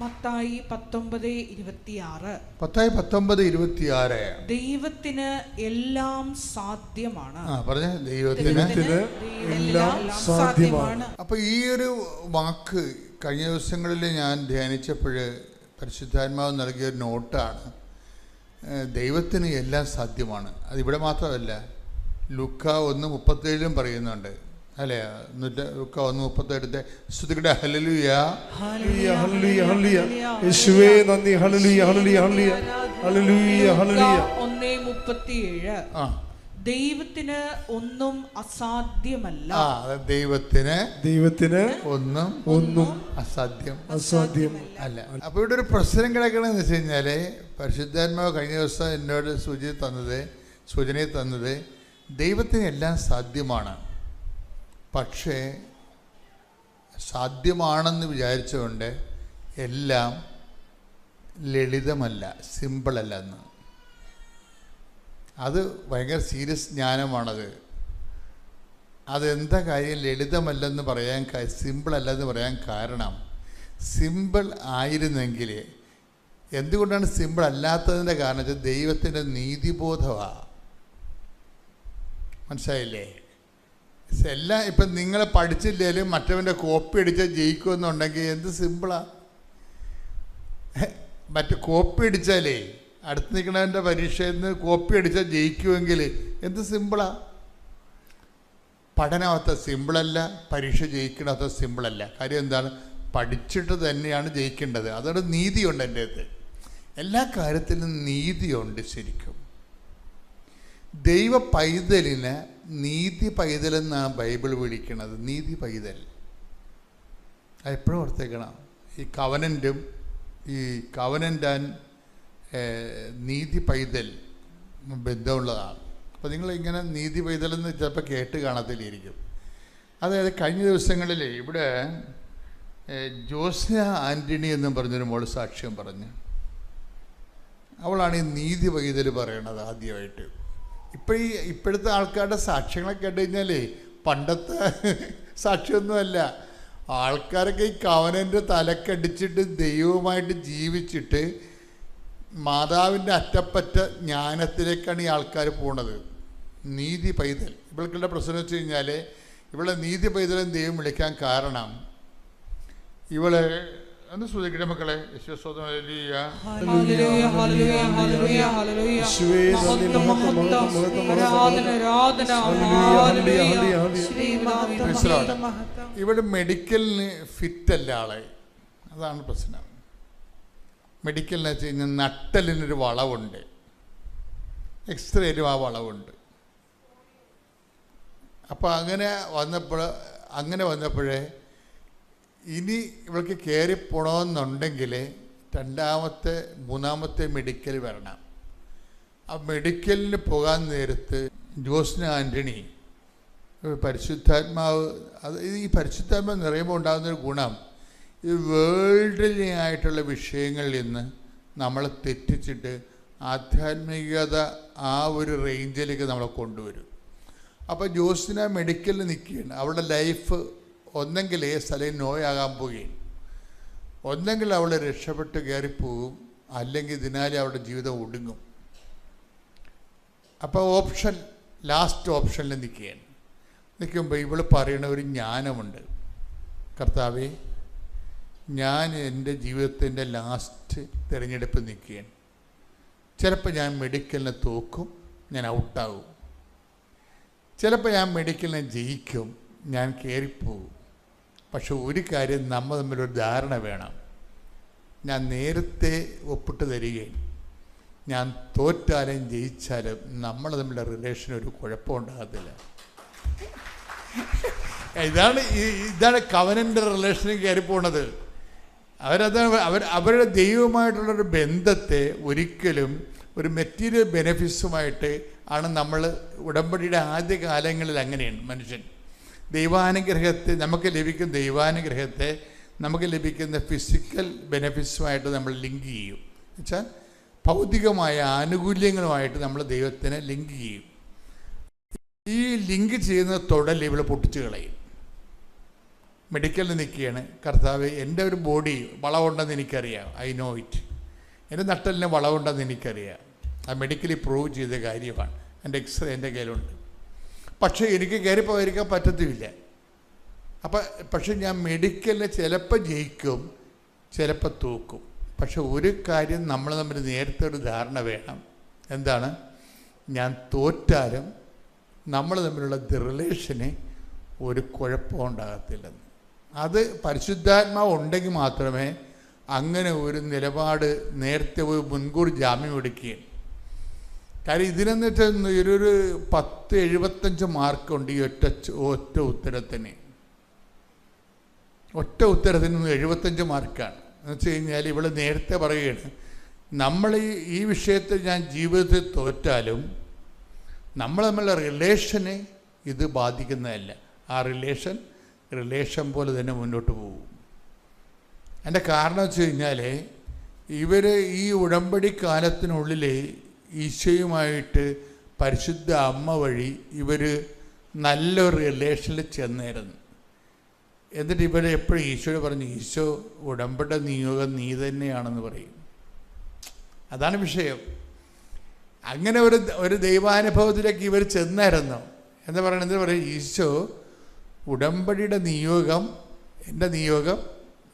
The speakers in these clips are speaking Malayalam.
മത്തായി 19:26. മത്തായി 19:26. ദൈവത്തിന് എല്ലാം സാധ്യമാണ്. പറഞ്ഞ ദൈവത്തിന് എല്ലാം സാധ്യമാണ്. അപ്പൊ ഈ ഒരു വാക്ക് കഴിഞ്ഞ ദിവസങ്ങളിൽ ഞാൻ ധ്യാനിച്ചപ്പോൾ പരിശുദ്ധാത്മാവ് നൽകിയ ഒരു നോട്ടാണ്. ദൈവത്തിന് എല്ലാം സാധ്യമാണ്. അതിവിടെ മാത്രമല്ല, ലൂക്ക 1:37 പറയുന്നുണ്ട് അല്ലേ? ലൂക്ക 1:37 സ്തുതിക്കട്ടെ. ഹല്ലേലൂയ ഹല്ലേലൂയ ഹല്ലേലൂയ ഹല്ലേലൂയ യേശുവേ നന്ദി. Hallelujah hallelujah hallelujah hallelujah hallelujah 1:37. ദൈവത്തിന് ഒന്നും അസാധ്യമല്ല. ദൈവത്തിന് ഒന്നും അസാധ്യം അല്ല. അപ്പൊ ഇവിടെ ഒരു പ്രശ്നം കിടക്കണമെന്ന് വെച്ച് കഴിഞ്ഞാല്, പരിശുദ്ധാത്മാവ് കഴിഞ്ഞ ദിവസം എന്നോട് സൂചന തന്നത് ദൈവത്തിന് എല്ലാം സാധ്യമാണ്. പക്ഷേ സാധ്യമാണെന്ന് വിചാരിച്ചുകൊണ്ട് എല്ലാം ലളിതമല്ല, സിമ്പിളല്ല എന്ന്. അത് ഭയങ്കര സീരിയസ് ജ്ഞാനമാണത്. അതെന്താ കാര്യം ലളിതമല്ലെന്ന് പറയാൻ, സിമ്പിളല്ലെന്ന് പറയാൻ കാരണം, സിമ്പിൾ ആയിരുന്നെങ്കിൽ, എന്തുകൊണ്ടാണ് സിമ്പിൾ അല്ലാത്തതിൻ്റെ കാരണം വെച്ചാൽ ദൈവത്തിൻ്റെ നീതിബോധമാണ്. മനസ്സിലായില്ലേ? എല്ലാം ഇപ്പം നിങ്ങൾ പഠിച്ചില്ലേലും മറ്റവൻ്റെ കോപ്പി അടിച്ചാൽ ജയിക്കുമെന്നുണ്ടെങ്കിൽ എന്ത് സിമ്പിളാ. കോപ്പി അടിച്ചാലേ അടുത്ത് നിൽക്കണവൻ്റെ പരീക്ഷയിൽ നിന്ന് കോപ്പി അടിച്ചാൽ ജയിക്കുമെങ്കിൽ എന്ത് സിമ്പിളാ. പഠനമത്ര സിമ്പിളല്ല, പരീക്ഷ ജയിക്കണത്ര സിമ്പിളല്ല. കാര്യം എന്താണ്? പഠിച്ചിട്ട് തന്നെയാണ് ജയിക്കേണ്ടത്. അതോടെ നീതിയുണ്ട് എൻ്റെ അടുത്ത്. എല്ലാ കാര്യത്തിലും നീതിയുണ്ട്. ശരിക്കും ദൈവ പൈതലിന് നീതി പൈതലെന്നാണ് ബൈബിൾ വിളിക്കുന്നത്. നീതി പൈതൽ എപ്പോഴും ഓർത്തേക്കണം. ഈ കവനൻ്റ് ആൻഡ് നീതി പൈതൽ ബന്ധമുള്ളതാണ്. അപ്പോൾ നിങ്ങളിങ്ങനെ നീതി പൈതലെന്ന് ചിലപ്പോൾ കേട്ട് കാണത്തില്ലായിരിക്കും. അതായത് കഴിഞ്ഞ ദിവസങ്ങളിൽ ഇവിടെ ജോസ്ന ആൻ്റണി എന്നും പറഞ്ഞൊരു മോൾ സാക്ഷ്യം പറഞ്ഞു. അവളാണ് ഈ നീതി പൈതൽ പറയണത് ആദ്യമായിട്ട്. ഇപ്പോഴത്തെ ആൾക്കാരുടെ സാക്ഷ്യങ്ങളൊക്കെ കേട്ട് കഴിഞ്ഞാലേ പണ്ടത്തെ സാക്ഷ്യമൊന്നുമല്ല. ആൾക്കാരൊക്കെ ഈ കവനൻ്റെ തലക്കടിച്ചിട്ട് ദൈവവുമായിട്ട് ജീവിച്ചിട്ട് മാതാവിൻ്റെ അറ്റപ്പറ്റ ജ്ഞാനത്തിലേക്കാണ് ഈ ആൾക്കാർ പോണത്. നീതി പൈതൽ. ഇവൾക്കുള്ള പ്രശ്നം വെച്ച് കഴിഞ്ഞാൽ, ഇവളെ നീതി പൈതലും ദൈവം വിളിക്കാൻ കാരണം, ഇവളെ ഒന്ന് ശ്രദ്ധിക്കട്ടെ മക്കളെ. ഇവിടെ മെഡിക്കലിന് ഫിറ്റല്ല ആളെ. അതാണ് പ്രശ്നം. മെഡിക്കലിന് വെച്ച് കഴിഞ്ഞാൽ നട്ടലിനൊരു വളവുണ്ട്, എക്സ്റേയിലും ആ വളവുണ്ട്. അപ്പോൾ അങ്ങനെ വന്നപ്പോഴേ ഇനി ഇവൾക്ക് കയറിപ്പോണമെന്നുണ്ടെങ്കിൽ മൂന്നാമത്തെ മെഡിക്കൽ വരണം. ആ മെഡിക്കലിന് പോകാൻ നേരത്ത് ജോസ്ന ആൻ്റണി പരിശുദ്ധാത്മാവ്, ഈ പരിശുദ്ധാത്മാവ് നിറയുമ്പോൾ ഉണ്ടാകുന്നൊരു ഗുണം, ഈ വേൾഡ്ലി ആയിട്ടുള്ള വിഷയങ്ങളിൽ നിന്ന് നമ്മളെ തെറ്റിച്ചിട്ട് ആധ്യാത്മികത ആ ഒരു റേഞ്ചിലേക്ക് നമ്മളെ കൊണ്ടുവരും. അപ്പോൾ ജോസ്ന മെഡിക്കലിൽ നിൽക്കുകയാണ്. അവളുടെ ലൈഫ് ഒന്നെങ്കിൽ സ്ഥലം നോയാകാൻ പോവുകയും, ഒന്നെങ്കിൽ അവൾ രക്ഷപ്പെട്ട് കയറിപ്പോവും, അല്ലെങ്കിൽ ഇതിനാലെ അവളുടെ ജീവിതം ഒടുങ്ങും. അപ്പോൾ ലാസ്റ്റ് ഓപ്ഷനിൽ നിൽക്കുമ്പോൾ ഇവൾ പറയുന്ന ഒരു ജ്ഞാനമുണ്ട്. കർത്താവേ, ഞാൻ എൻ്റെ ജീവിതത്തിൻ്റെ ലാസ്റ്റ് തിരഞ്ഞെടുപ്പ് നിൽക്കുകയാണ്. ചിലപ്പോൾ ഞാൻ മെഡിക്കലിനെ തോക്കും, ഞാൻ ഔട്ടാവും. ചിലപ്പോൾ ഞാൻ മെഡിക്കലിനെ ജയിക്കും, ഞാൻ കയറിപ്പോവും. പക്ഷെ ഒരു കാര്യം, നമ്മൾ തമ്മിലൊരു ധാരണ വേണം. ഞാൻ നേരത്തെ ഒപ്പിട്ട് തരികയും ഞാൻ തോറ്റാലും ജയിച്ചാലും നമ്മൾ തമ്മിലുള്ള റിലേഷൻ ഒരു കുഴപ്പമുണ്ടാകത്തില്ല. ഇതാണ് കവനൻ്റെ റിലേഷനിൽ കയറിപ്പോണത്. അവരുടെ ദൈവമായിട്ടുള്ളൊരു ബന്ധത്തെ ഒരിക്കലും ഒരു മെറ്റീരിയൽ ബെനിഫിറ്റ്സുമായിട്ട് ആണ് നമ്മൾ ഉടമ്പടിയുടെ ആദ്യ കാലങ്ങളിൽ അങ്ങനെയാണ് മനുഷ്യൻ ദൈവാനുഗ്രഹത്തെ നമുക്ക് ലഭിക്കുന്ന ദൈവാനുഗ്രഹത്തെ നമുക്ക് ലഭിക്കുന്ന ഫിസിക്കൽ ബെനിഫിറ്റ്സുമായിട്ട് നമ്മൾ ലിങ്ക് ചെയ്യും. എന്നുവെച്ചാൽ ഭൗതികമായ ആനുകൂല്യങ്ങളുമായിട്ട് നമ്മൾ ദൈവത്തിനെ ലിങ്ക് ചെയ്യും. ഈ ലിങ്ക് ചെയ്യുന്ന തൊടൽ ഇവളെ പൊട്ടിച്ചു കളയും. മെഡിക്കലിൽ നിൽക്കുകയാണ്. കർത്താവ്, എൻ്റെ ഒരു ബോഡി വളവുണ്ടെന്ന് എനിക്കറിയാം, ഐ നോ ഇറ്റ്. എൻ്റെ നട്ടലിന് വളവുണ്ടെന്ന് എനിക്കറിയാം, ആ മെഡിക്കലി പ്രൂവ് ചെയ്ത കാര്യമാണ്. എൻ്റെ എക്സ്റേ എൻ്റെ കയ്യിലുണ്ട്. പക്ഷേ എനിക്ക് കയറി പോയിരിക്കാൻ പറ്റത്തുമില്ല. പക്ഷെ ഞാൻ മെഡിക്കലിൽ ചിലപ്പോൾ ജയിക്കും, ചിലപ്പോൾ തോക്കും. പക്ഷെ ഒരു കാര്യം നമ്മൾ തമ്മിൽ നേരത്തെ ഒരു ധാരണ വേണം. എന്താണ്? ഞാൻ തോറ്റാലും നമ്മൾ തമ്മിലുള്ള റിലേഷന് ഒരു കുഴപ്പം ഉണ്ടാകത്തില്ലെന്ന്. അത് പരിശുദ്ധാത്മാവ് ഉണ്ടെങ്കിൽ മാത്രമേ അങ്ങനെ ഒരു നിലപാട് നേരത്തെ ഒരു മുൻകൂർ ജാമ്യം എടുക്കുകയും. കാര്യം ഇതിനെന്ന് വെച്ചാൽ ഒരു 10-75 മാർക്കുണ്ട് ഈ ഒറ്റ ഉത്തരത്തിന്. ഒറ്റ ഉത്തരത്തിന് 75 മാർക്കാണ്. എന്ന് വെച്ച് കഴിഞ്ഞാൽ ഇവൾ നേരത്തെ പറയുകയാണ്, നമ്മൾ ഈ വിഷയത്തിൽ ഞാൻ ജീവിതത്തിൽ തോറ്റാലും നമ്മൾ തമ്മിലുള്ള റിലേഷനെ ഇത് ബാധിക്കുന്നതല്ല. ആ റിലേഷൻ പോലെ തന്നെ മുന്നോട്ട് പോകും. അതിൻ്റെ കാരണം വെച്ച് കഴിഞ്ഞാൽ ഇവർ ഈ ഉടമ്പടി കാലത്തിനുള്ളിൽ ഈശോയുമായിട്ട് പരിശുദ്ധ അമ്മ വഴി ഇവർ നല്ലൊരു റിലേഷനിൽ ചെന്നായിരുന്നു. എന്നിട്ട് ഇവരെ എപ്പോഴും ഈശോയോട് പറഞ്ഞു, ഈശോ ഉടമ്പടി നിയോഗം നീ തന്നെയാണെന്ന് പറയും. അതാണ് വിഷയം. അങ്ങനെ ഒരു ദൈവാനുഭവത്തിലേക്ക് ഇവർ ചെന്നായിരുന്നു. എന്താ പറയണത്? ഈശോ ഉടമ്പടിയുടെ നിയോഗം, എൻ്റെ നിയോഗം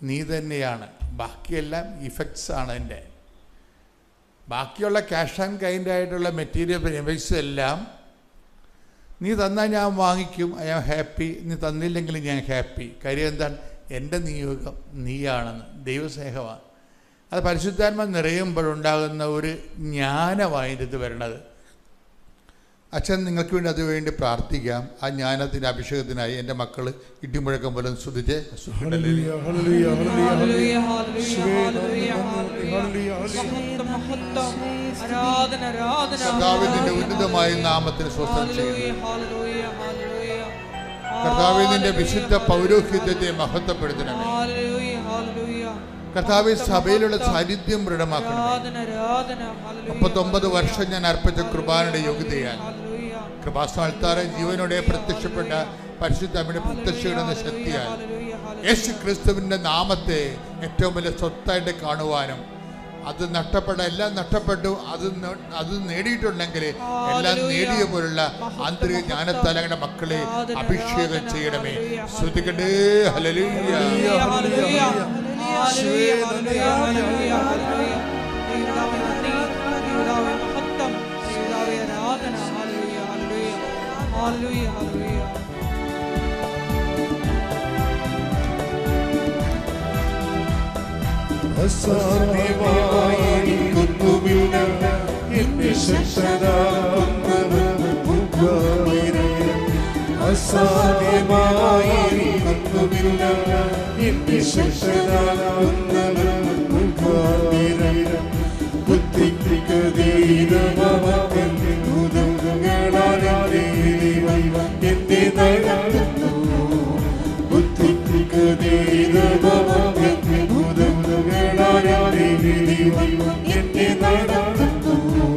നീ തന്നെയാണ്, ബാക്കിയെല്ലാം ഇഫക്ട്സ് ആണ് എൻ്റെ. ബാക്കിയുള്ള ക്യാഷ് ആൻഡ് കൈൻഡ് ആയിട്ടുള്ള മെറ്റീരിയൽ ബെനിഫിറ്റ്സ് എല്ലാം നീ തന്നാൽ ഞാൻ വാങ്ങിക്കും, ഐ ആം ഹാപ്പി. നീ തന്നില്ലെങ്കിൽ ഞാൻ ഹാപ്പി. കാര്യം എന്താണ്? എൻ്റെ നിയോഗം നീയാണെന്ന്. ദൈവസ്നേഹമാണ്. അത് പരിശുദ്ധാത്മ നിറയുമ്പോഴുണ്ടാകുന്ന ഒരു ജ്ഞാനമായിട്ട് വരണത്. അച്ഛൻ നിങ്ങൾക്ക് വേണ്ടി അതുവേണ്ടി പ്രാർത്ഥിക്കാം. ആ ജ്ഞാനത്തിൻ്റെ അഭിഷേകത്തിനായി എൻ്റെ മക്കൾ ഇടിമുഴക്കം പോലെ ശ്രദ്ധിച്ച് കർത്താവിന്റെ ഉന്നതമായ നാമത്തിന് സ്വസ്ഥം ചെയ്യുന്നു. കർത്താവിന്റെ വിശുദ്ധ പൗരോഹിത്യത്തെ മഹത്വപ്പെടുത്തണമേ. കർത്താവ് സഭയിലുള്ള സാന്നിധ്യം ദൃഢമാക്കണമേ. 39 വർഷം ഞാൻ അർപ്പിച്ച കൃപാനയുടെ യോഗ്യതയാൽ കൃപാസ്ഥാനത്താറെ ജീവനോടെ പ്രത്യക്ഷപ്പെട്ട പരിശുദ്ധ അമ്മയുടെ പ്രത്യക്ഷയുടെ ശക്തിയാൽ യേശു ക്രിസ്തുവിൻ്റെ നാമത്തെ ഏറ്റവും വലിയ സ്വത്തായിട്ട് കാണുവാനും അത് എല്ലാം നഷ്ടപ്പെട്ടു, അത് നേടിയിട്ടുണ്ടെങ്കിൽ എല്ലാം നേടിയ പോലുള്ള ആന്തരിക ജ്ഞാനത്താലങ്ങളുടെ മക്കളെ അഭിഷേകം ചെയ്യണമേ. ശ്രുതിക്കട്ടെ. ഹല്ലേലൂയ. അസാധ്യമായിരിക്കുന്നുമില്ല എന്റെ അസാധ്യമായിരിക്കുന്നുമില്ല എന്റെ എന്റെ നടത്തുന്നു എന്നെ നടത്തുന്നു.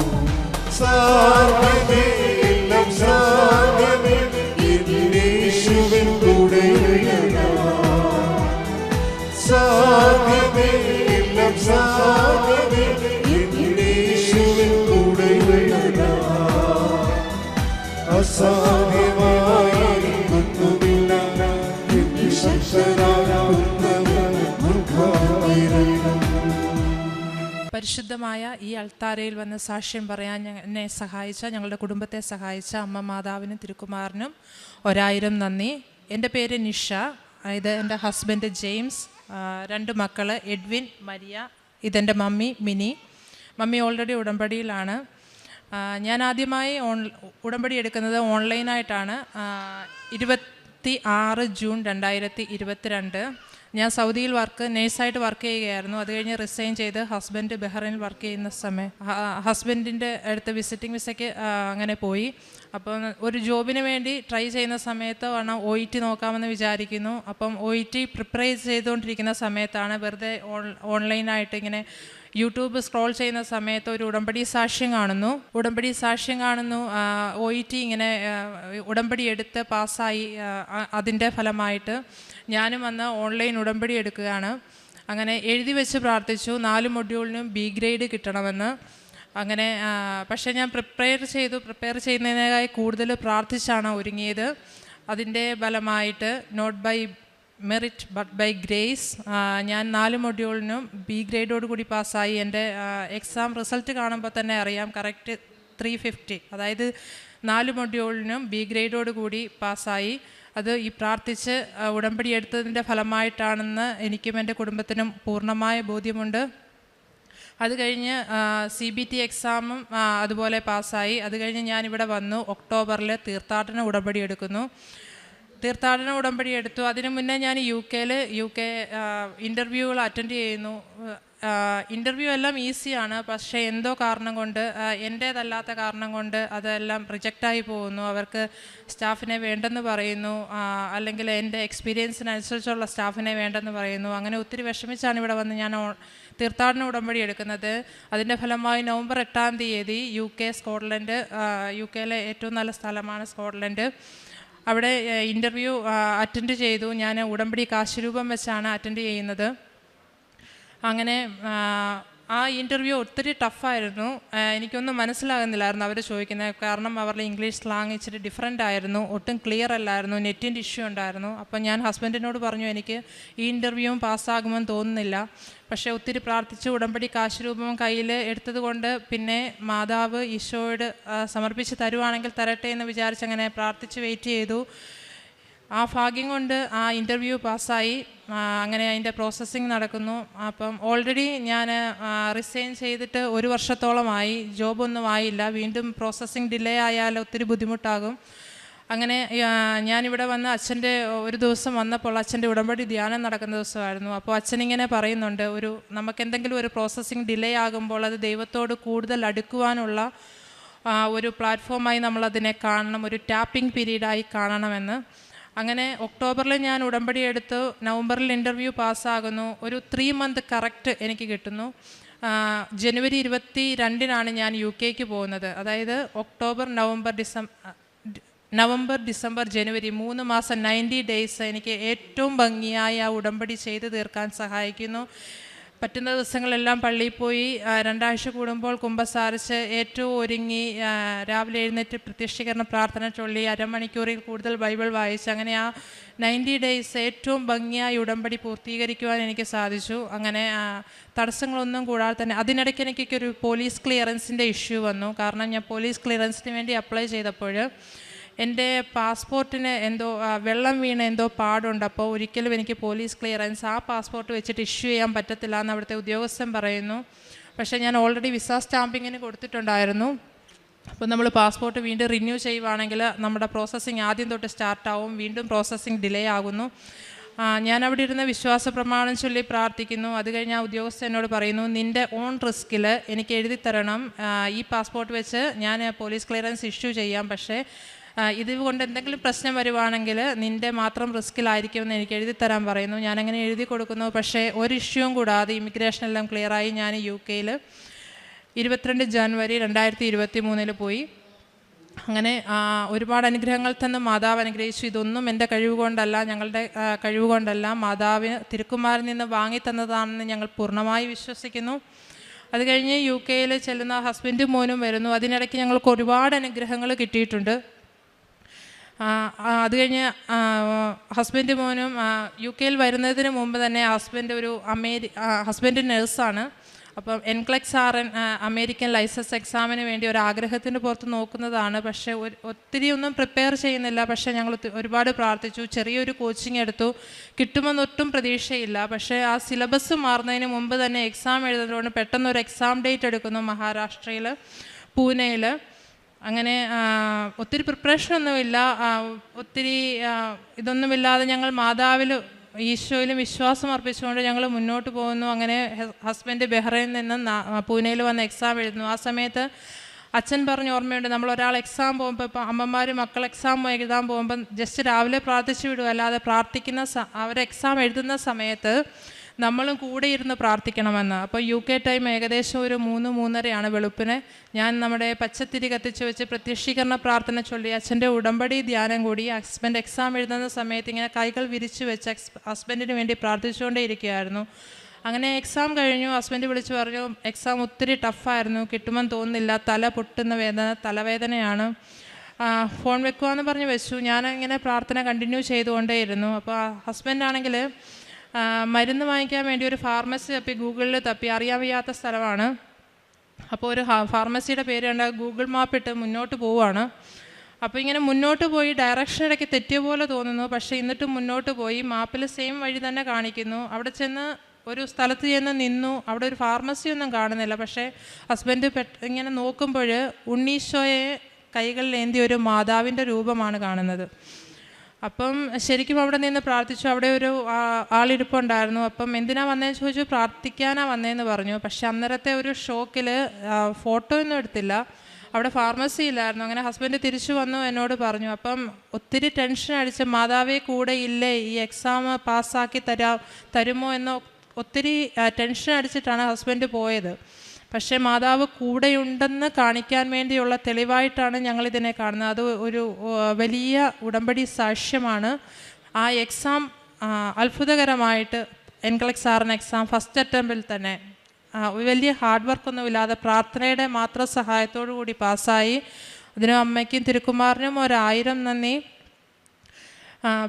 സാധ്യമേ എല്ലാം സാധ്യമേ യേശുവിൻ കൂടെ. സാധ്യമേ എല്ലാം സാധ്യമേ യേശുവിൻ കൂടെ. അസാധ്യമായിരിക്കുന്നുമില്ല എന്റെ പരിശുദ്ധമായ ഈ അൾത്താരയിൽ വന്ന് സാക്ഷ്യം പറയാൻ എന്നെ സഹായിച്ച, ഞങ്ങളുടെ കുടുംബത്തെ സഹായിച്ച അമ്മ മാതാവിനും തിരുക്കുമാറിനും 1000 നന്ദി. എൻ്റെ പേര് നിഷ, ഇത് എൻ്റെ ഹസ്ബൻഡ് ജെയിംസ്, 2 മക്കൾ എഡ്വിൻ, മരിയ. ഇതെൻ്റെ മമ്മി മിനി. മമ്മി ഓൾറെഡി ഉടമ്പടിയിലാണ്. ഞാൻ ആദ്യമായി ഉടമ്പടി എടുക്കുന്നത് ഓൺലൈനായിട്ടാണ്. 26 ജൂൺ 2022 ഞാൻ സൗദിയിൽ നേഴ്സായിട്ട് വർക്ക് ചെയ്യുകയായിരുന്നു. അത് കഴിഞ്ഞ് റിസൈൻ ചെയ്ത് ഹസ്ബൻഡ് ബഹ്റൈനിൽ വർക്ക് ചെയ്യുന്ന സമയം ഹസ്ബൻഡിൻ്റെ അടുത്ത് വിസിറ്റിംഗ് വിസയ്ക്ക് അങ്ങനെ പോയി. അപ്പോൾ ഒരു ജോബിന് വേണ്ടി ട്രൈ ചെയ്യുന്ന സമയത്ത് വേണം OET നോക്കാമെന്ന് വിചാരിക്കുന്നു. അപ്പം OET പ്രിപ്പയർ ചെയ്തുകൊണ്ടിരിക്കുന്ന സമയത്താണ് വെറുതെ ഓൺലൈനായിട്ട് ഇങ്ങനെ യൂട്യൂബ് സ്ക്രോൾ ചെയ്യുന്ന സമയത്ത് ഒരു ഉടമ്പടി സാക്ഷ്യം കാണുന്നു. OET ഇങ്ങനെ ഉടമ്പടി എടുത്ത് പാസ്സായി. അതിൻ്റെ ഫലമായിട്ട് ഞാനും വന്ന് ഓൺലൈൻ ഉടമ്പടി എടുക്കുകയാണ്. അങ്ങനെ എഴുതി വെച്ച് പ്രാർത്ഥിച്ചു 4 മൊഡ്യൂളിനും B ഗ്രേഡ് കിട്ടണമെന്ന്. അങ്ങനെ പക്ഷേ ഞാൻ പ്രിപ്പയർ ചെയ്യുന്നതിനേക്കായി കൂടുതൽ പ്രാർത്ഥിച്ചാണ് ഒരുങ്ങിയത്. അതിൻ്റെ ഫലമായിട്ട് not by merit but by grace ഞാൻ 4 മൊഡ്യൂളിനും B ഗ്രേഡോട് കൂടി പാസ്സായി. എൻ്റെ എക്സാം റിസൾട്ട് കാണുമ്പോൾ തന്നെ അറിയാം, കറക്റ്റ് 350, അതായത് 4 മൊഡ്യൂളിനും B ഗ്രേഡോട് കൂടി പാസ്സായി. അത് ഈ പ്രാർത്ഥിച്ച് ഉടമ്പടി എടുത്തതിൻ്റെ ഫലമായിട്ടാണെന്ന് എനിക്കും എൻ്റെ കുടുംബത്തിനും പൂർണ്ണമായ ബോധ്യമുണ്ട്. അത് കഴിഞ്ഞ് CBT എക്സാമും അതുപോലെ പാസ്സായി. അത് കഴിഞ്ഞ് ഞാനിവിടെ വന്നു. ഒക്ടോബറിൽ തീർത്ഥാടന ഉടമ്പടി എടുക്കുന്നു. തീർത്ഥാടന ഉടമ്പടി എടുത്തു. അതിനു മുന്നേ ഞാൻ UK ഇൻ്റർവ്യൂകൾ അറ്റൻഡ് ചെയ്യുന്നു. ഇൻ്റർവ്യൂ എല്ലാം ഈസിയാണ്, പക്ഷേ എന്തോ കാരണം കൊണ്ട്, എൻ്റേതല്ലാത്ത കാരണം കൊണ്ട് അതെല്ലാം റിജക്റ്റായി പോകുന്നു. അവർക്ക് സ്റ്റാഫിനെ വേണ്ടെന്ന് പറയുന്നു, അല്ലെങ്കിൽ എൻ്റെ എക്സ്പീരിയൻസിനനുസരിച്ചുള്ള സ്റ്റാഫിനെ വേണ്ടെന്ന് പറയുന്നു. അങ്ങനെ ഒത്തിരി വിഷമിച്ചാണ് ഇവിടെ വന്ന് ഞാൻ തീർത്ഥാടന ഉടമ്പടി എടുക്കുന്നത്. അതിൻ്റെ ഫലമായി നവംബർ 8-ാം തീയതി സ്കോട്ട്ലൻഡ്, UK-യിലെ ഏറ്റവും നല്ല സ്ഥലമാണ് സ്കോട്ട്ലൻഡ്. അവിടെ ഇൻ്റർവ്യൂ അറ്റൻഡ് ചെയ്തു. ഞാൻ ഉടമ്പടി കാശ് രൂപം വെച്ചാണ് അറ്റൻഡ് ചെയ്യുന്നത്. അങ്ങനെ ആ ഇൻ്റർവ്യൂ ഒത്തിരി ടഫായിരുന്നു. എനിക്കൊന്നും മനസ്സിലാകുന്നില്ലായിരുന്നു അവർ ചോദിക്കുന്നത്. കാരണം അവരുടെ ഇംഗ്ലീഷ് സ്ലാങ് ഇച്ചിരി ഡിഫറെൻ്റ് ആയിരുന്നു, ഒട്ടും ക്ലിയർ അല്ലായിരുന്നു, നെറ്റിൻ്റെ ഇഷ്യൂ ഉണ്ടായിരുന്നു. അപ്പം ഞാൻ ഹസ്ബൻഡിനോട് പറഞ്ഞു, എനിക്ക് ഈ ഇൻ്റർവ്യൂവും പാസ്സാകുമെന്ന് തോന്നുന്നില്ല. പക്ഷേ ഒത്തിരി പ്രാർത്ഥിച്ച് ഉടമ്പടി കാശ് രൂപം കയ്യിൽ എടുത്തത് കൊണ്ട് പിന്നെ മാതാവ് ഈശോയോട് സമർപ്പിച്ച് തരുവാണെങ്കിൽ തരട്ടെ എന്ന് വിചാരിച്ച് അങ്ങനെ പ്രാർത്ഥിച്ച് വെയിറ്റ് ചെയ്തു. ആ ഭാഗ്യം കൊണ്ട് ആ ഇൻ്റർവ്യൂ പാസ്സായി. അങ്ങനെ അതിൻ്റെ പ്രോസസ്സിങ് നടക്കുന്നു. അപ്പം ഓൾറെഡി ഞാൻ റിസൈൻ ചെയ്തിട്ട് 1 വർഷത്തോളമായി, ജോബൊന്നും ആയില്ല. വീണ്ടും പ്രോസസ്സിങ് ഡിലേ ആയാൽ ഒത്തിരി ബുദ്ധിമുട്ടാകും. അങ്ങനെ ഞാനിവിടെ വന്ന് അച്ഛൻ്റെ ഒരു ദിവസം വന്നപ്പോൾ അച്ഛൻ്റെ ഉടമ്പടി ധ്യാനം നടക്കുന്ന ദിവസമായിരുന്നു. അപ്പോൾ അച്ഛനിങ്ങനെ പറയുന്നുണ്ട്, നമുക്കെന്തെങ്കിലും ഒരു പ്രോസസ്സിങ് ഡിലേ ആകുമ്പോൾ അത് ദൈവത്തോട് കൂടുതൽ അടുക്കുവാനുള്ള ഒരു പ്ലാറ്റ്ഫോമായി നമ്മളതിനെ കാണണം, ഒരു ടാപ്പിംഗ് പീരീഡായി കാണണമെന്ന്. അങ്ങനെ ഒക്ടോബറിൽ ഞാൻ ഉടമ്പടി എടുത്തു. നവംബറിൽ ഇൻ്റർവ്യൂ പാസ്സാകുന്നു. ഒരു 3 മന്ത് കറക്റ്റ് എനിക്ക് കിട്ടുന്നു. ജനുവരി 22-നാണ് ഞാൻ UK പോകുന്നത്. അതായത് ഒക്ടോബർ, നവംബർ, ഡിസംബർ, ജനുവരി 3 മാസം 90 ഡേയ്സ് എനിക്ക് ഏറ്റവും ഭംഗിയായി ആ ഉടമ്പടി ചെയ്ത് തീർക്കാൻ സഹായിക്കുന്നു. പറ്റുന്ന ദിവസങ്ങളെല്ലാം പള്ളിയിൽ പോയി 2 ആഴ്ച കൂടുമ്പോൾ കുമ്പസാരിച്ച് ഏറ്റവും ഒരുങ്ങി രാവിലെ എഴുന്നേറ്റ് പ്രത്യക്ഷീകരണ പ്രാർത്ഥന ചൊല്ലി അരമണിക്കൂറിൽ കൂടുതൽ ബൈബിൾ വായിച്ച് അങ്ങനെ ആ 90 ഡേയ്സ് ഏറ്റവും ഭംഗിയായി ഉടമ്പടി പൂർത്തീകരിക്കുവാൻ എനിക്ക് സാധിച്ചു. അങ്ങനെ തടസ്സങ്ങളൊന്നും കൂടാതെ തന്നെ അതിനിടയ്ക്ക് എനിക്കൊരു പോലീസ് ക്ലിയറൻസിൻ്റെ ഇഷ്യൂ വന്നു. കാരണം ഞാൻ പോലീസ് ക്ലിയറൻസിന് വേണ്ടി അപ്ലൈ ചെയ്തപ്പോൾ എൻ്റെ പാസ്പോർട്ടിന് എന്തോ വെള്ളം വീണ് എന്തോ പാടുണ്ട്. അപ്പോൾ ഒരിക്കലും എനിക്ക് പോലീസ് ക്ലിയറൻസ് ആ പാസ്പോർട്ട് വെച്ചിട്ട് ഇഷ്യൂ ചെയ്യാൻ പറ്റത്തില്ല എന്ന് അവിടുത്തെ ഉദ്യോഗസ്ഥൻ പറയുന്നു. പക്ഷേ ഞാൻ ഓൾറെഡി വിസ സ്റ്റാമ്പിങ്ങിന് കൊടുത്തിട്ടുണ്ടായിരുന്നു. അപ്പോൾ നമ്മൾ പാസ്പോർട്ട് വീണ്ടും റിന്യൂ ചെയ്യുവാണെങ്കിൽ നമ്മുടെ പ്രോസസ്സിങ് ആദ്യം തൊട്ട് സ്റ്റാർട്ടാവും. വീണ്ടും പ്രോസസ്സിങ് ഡിലേ ആകുന്നു. ഞാൻ അവിടെ ഇരുന്ന് വിശ്വാസ പ്രമാണം ചൊല്ലി പ്രാർത്ഥിക്കുന്നു. അത് കഴിഞ്ഞ് ആ ഉദ്യോഗസ്ഥൻ എന്നോട് പറയുന്നു, നിൻ്റെ ഓൺ റിസ്കിൽ എനിക്ക് എഴുതി തരണം, ഈ പാസ്പോർട്ട് വെച്ച് ഞാൻ പോലീസ് ക്ലിയറൻസ് ഇഷ്യൂ ചെയ്യാം, പക്ഷേ ഇതുകൊണ്ട് എന്തെങ്കിലും പ്രശ്നം വരുവാണെങ്കിൽ നിൻ്റെ മാത്രം റിസ്കിലായിരിക്കുമെന്ന് എനിക്ക് എഴുതി തരാൻ പറയുന്നു. ഞാനങ്ങനെ എഴുതി കൊടുക്കുന്നു. പക്ഷേ ഒരു ഇഷ്യൂവും കൂടാതെ ഇമിഗ്രേഷനെല്ലാം ക്ലിയറായി ഞാൻ UK-യിൽ 22 ജനുവരി 2023 പോയി. അങ്ങനെ ഒരുപാട് അനുഗ്രഹങ്ങൾ തന്ന് മാതാവ് അനുഗ്രഹിച്ചു. ഇതൊന്നും എൻ്റെ കഴിവ് കൊണ്ടല്ല, ഞങ്ങളുടെ കഴിവ് കൊണ്ടല്ല, മാതാവിന് തിരുക്കുമാരിൽ നിന്ന് വാങ്ങി തന്നതാണെന്ന് ഞങ്ങൾ പൂർണ്ണമായി വിശ്വസിക്കുന്നു. അത് കഴിഞ്ഞ് UK-യിൽ ചെല്ലുന്ന ഹസ്ബൻഡും മോനും വരുന്നു. അതിനിടയ്ക്ക് ഞങ്ങൾക്ക് ഒരുപാട് അനുഗ്രഹങ്ങൾ കിട്ടിയിട്ടുണ്ട്. അത് കഴിഞ്ഞ് ഹസ്ബൻഡ് മോനും UK-യിൽ വരുന്നതിന് മുമ്പ് തന്നെ ഹസ്ബൻഡ് നേഴ്സാണ്. അപ്പം NCLEX അമേരിക്കൻ ലൈസൻസ് എക്സാമിന് വേണ്ടി ഒരു ആഗ്രഹത്തിന് പുറത്ത് നോക്കുന്നതാണ്. പക്ഷേ ഒത്തിരി ഒന്നും പ്രിപ്പയർ ചെയ്യുന്നില്ല. പക്ഷേ ഞങ്ങൾ ഒരുപാട് പ്രാർത്ഥിച്ചു. ചെറിയൊരു കോച്ചിങ് എടുത്തു. കിട്ടുമെന്നൊട്ടും പ്രതീക്ഷയില്ല. പക്ഷേ ആ സിലബസ് മാറുന്നതിന് മുമ്പ് തന്നെ എക്സാം എഴുതുന്നതുകൊണ്ട് പെട്ടെന്നൊരു എക്സാം ഡേറ്റ് എടുക്കുന്നു മഹാരാഷ്ട്രയിൽ, പൂനെയിൽ. അങ്ങനെ ഒത്തിരി പ്രിപ്പറേഷനൊന്നുമില്ല, ഒത്തിരി ഇതൊന്നുമില്ലാതെ ഞങ്ങൾ മാതാവിൽ ഈശോയിലും വിശ്വാസം അർപ്പിച്ചുകൊണ്ട് ഞങ്ങൾ മുന്നോട്ട് പോകുന്നു. അങ്ങനെ ഹസ്ബൻഡ് ബഹ്റൈനിൽ നിന്ന് പൂനെയിൽ വന്ന് എക്സാം എഴുതുന്നു. ആ സമയത്ത് അച്ഛൻ പറഞ്ഞ ഓർമ്മയുണ്ട്, നമ്മൾ ഒരാൾ എക്സാം പോകുമ്പോൾ, ഇപ്പോൾ അമ്മമാർ മക്കൾ എക്സാം എഴുതാൻ പോകുമ്പം ജസ്റ്റ് രാവിലെ പ്രാർത്ഥിച്ചു വിടുക, അല്ലാതെ അവർ എക്സാം എഴുതുന്ന സമയത്ത് നമ്മളും കൂടെ ഇരുന്ന് പ്രാർത്ഥിക്കണമെന്ന്. അപ്പോൾ UK ടൈം ഏകദേശം ഒരു 3-3:30 വെളുപ്പിന് ഞാൻ നമ്മുടെ പച്ചത്തിരി കത്തിച്ച് വെച്ച് പ്രത്യക്ഷീകരണ പ്രാർത്ഥന ചൊല്ലി അച്ഛൻ്റെ ഉടമ്പടി ധ്യാനം കൂടി ഹസ്ബൻഡ് എക്സാം എഴുതുന്ന സമയത്ത് ഇങ്ങനെ കൈകൾ വിരിച്ച് വെച്ച് ഹസ്ബൻഡിന് വേണ്ടി പ്രാർത്ഥിച്ചുകൊണ്ടേ ഇരിക്കുകയായിരുന്നു. അങ്ങനെ എക്സാം കഴിഞ്ഞു. ഹസ്ബൻഡ് വിളിച്ച് പറഞ്ഞു എക്സാം ഒത്തിരി ടഫായിരുന്നു, കിട്ടുമെന്ന് തോന്നുന്നില്ല, തല പൊട്ടുന്ന വേദന, തലവേദനയാണ്, ഫോൺ വെക്കുവാന്ന് പറഞ്ഞ് വെച്ചു. ഞാനിങ്ങനെ പ്രാർത്ഥന കണ്ടിന്യൂ ചെയ്തുകൊണ്ടേയിരുന്നു. അപ്പോൾ ഹസ്ബൻഡാണെങ്കിൽ മരുന്ന് വാങ്ങിക്കാൻ വേണ്ടി ഒരു ഫാർമസി തപ്പി ഗൂഗിളിൽ തപ്പി, അറിയാൻ വയ്യാത്ത സ്ഥലമാണ്. അപ്പോൾ ഒരു ഫാർമസിയുടെ പേര് കണ്ട ഗൂഗിൾ മാപ്പ് ഇട്ട് മുന്നോട്ട് പോവുകയാണ്. അപ്പോൾ ഇങ്ങനെ മുന്നോട്ട് പോയി ഡയറക്ഷൻ ഇടയ്ക്ക് തെറ്റിയ പോലെ തോന്നുന്നു, പക്ഷേ എന്നിട്ടും മുന്നോട്ട് പോയി മാപ്പിൽ സെയിം വഴി തന്നെ കാണിക്കുന്നു. അവിടെ ചെന്ന് ഒരു സ്ഥലത്ത് ചെന്ന് നിന്നു. അവിടെ ഒരു ഫാർമസി ഒന്നും കാണുന്നില്ല. പക്ഷേ ഹസ്ബൻഡ് ഇങ്ങനെ നോക്കുമ്പോൾ ഉണ്ണീശോയെ കൈകളിൽ ഏന്തിയ ഒരു മാതാവിൻ്റെ രൂപമാണ് കാണുന്നത്. അപ്പം ശരിക്കും അവിടെ നിന്ന് പ്രാർത്ഥിച്ചു. അവിടെ ഒരു ആളിരിപ്പുണ്ടായിരുന്നു. അപ്പം എന്തിനാ വന്നതെന്ന് ചോദിച്ചു. പ്രാർത്ഥിക്കാനാ വന്നതെന്ന് പറഞ്ഞു. പക്ഷെ അന്നേരത്തെ ഒരു ഷോക്കിൽ ഫോട്ടോ ഒന്നും എടുത്തില്ല, അവിടെ ഫാർമസി ഇല്ലായിരുന്നു. അങ്ങനെ ഹസ്ബൻഡ് തിരിച്ചു വന്നു എന്നോട് പറഞ്ഞു. അപ്പം ഒത്തിരി ടെൻഷൻ അടിച്ച് മാതാവേ കൂടെ ഇല്ലേ, ഈ എക്സാം പാസ്സാക്കി തരുമോ എന്നോ ഒത്തിരി ടെൻഷൻ അടിച്ചിട്ടാണ് ഹസ്ബൻഡ് പോയത്. പക്ഷേ മാതാവ് കൂടെയുണ്ടെന്ന് കാണിക്കാൻ വേണ്ടിയുള്ള തെളിവായിട്ടാണ് ഞങ്ങളിതിനെ കാണുന്നത്. അത് ഒരു വലിയ ഉടമ്പടി സാക്ഷ്യമാണ്. ആ എക്സാം അത്ഭുതകരമായിട്ട് എൻകലക്സ് സാറിന് എക്സാം ഫസ്റ്റ് അറ്റംപ്റ്റിൽ തന്നെ വലിയ ഹാർഡ് വർക്കൊന്നുമില്ലാതെ പ്രാർത്ഥനയുടെ മാത്രം സഹായത്തോടു കൂടി പാസ്സായി. അതിനും അമ്മയ്ക്കും തിരുക്കുമാറിനും 1000 നന്ദി.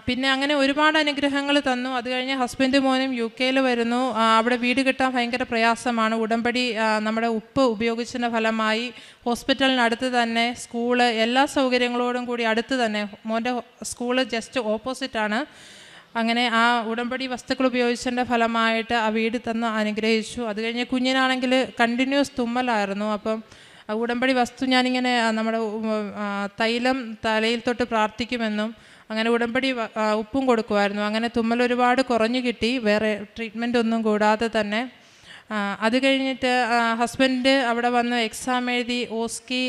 പിന്നെ അങ്ങനെ ഒരുപാട് അനുഗ്രഹങ്ങൾ തന്നു. അത് കഴിഞ്ഞ് ഹസ്ബൻഡ് മോനും UK വരുന്നു. അവിടെ വീട് കിട്ടാൻ ഭയങ്കര പ്രയാസമാണ്. ഉടമ്പടി നമ്മുടെ ഉപ്പ് ഉപയോഗിച്ചതിൻ്റെ ഫലമായി ഹോസ്പിറ്റലിനടുത്ത് തന്നെ സ്കൂള്, എല്ലാ സൗകര്യങ്ങളോടും കൂടി അടുത്ത് തന്നെ. മോൻ്റെ സ്കൂള് ജസ്റ്റ് ഓപ്പോസിറ്റാണ്. അങ്ങനെ ആ ഉടമ്പടി വസ്തുക്കൾ ഉപയോഗിച്ചതിൻ്റെ ഫലമായിട്ട് ആ വീട് തന്ന് അനുഗ്രഹിച്ചു. അത് കഴിഞ്ഞ് കുഞ്ഞിനാണെങ്കിൽ കണ്ടിന്യൂസ് തുമ്മലായിരുന്നു. അപ്പം ഉടമ്പടി വസ്തു ഞാനിങ്ങനെ നമ്മുടെ തൈലം തലയിൽ തൊട്ട് പ്രാർത്ഥിക്കുമെന്നും അങ്ങനെ ഉടമ്പടി ഉപ്പും കൊടുക്കുമായിരുന്നു. അങ്ങനെ തുമ്മൽ ഒരുപാട് കുറഞ്ഞു കിട്ടി, വേറെ ട്രീറ്റ്മെൻ്റ് ഒന്നും കൂടാതെ തന്നെ. അത് കഴിഞ്ഞിട്ട് ഹസ്ബൻഡ് അവിടെ വന്ന് എക്സാം എഴുതി ഓസ്കി,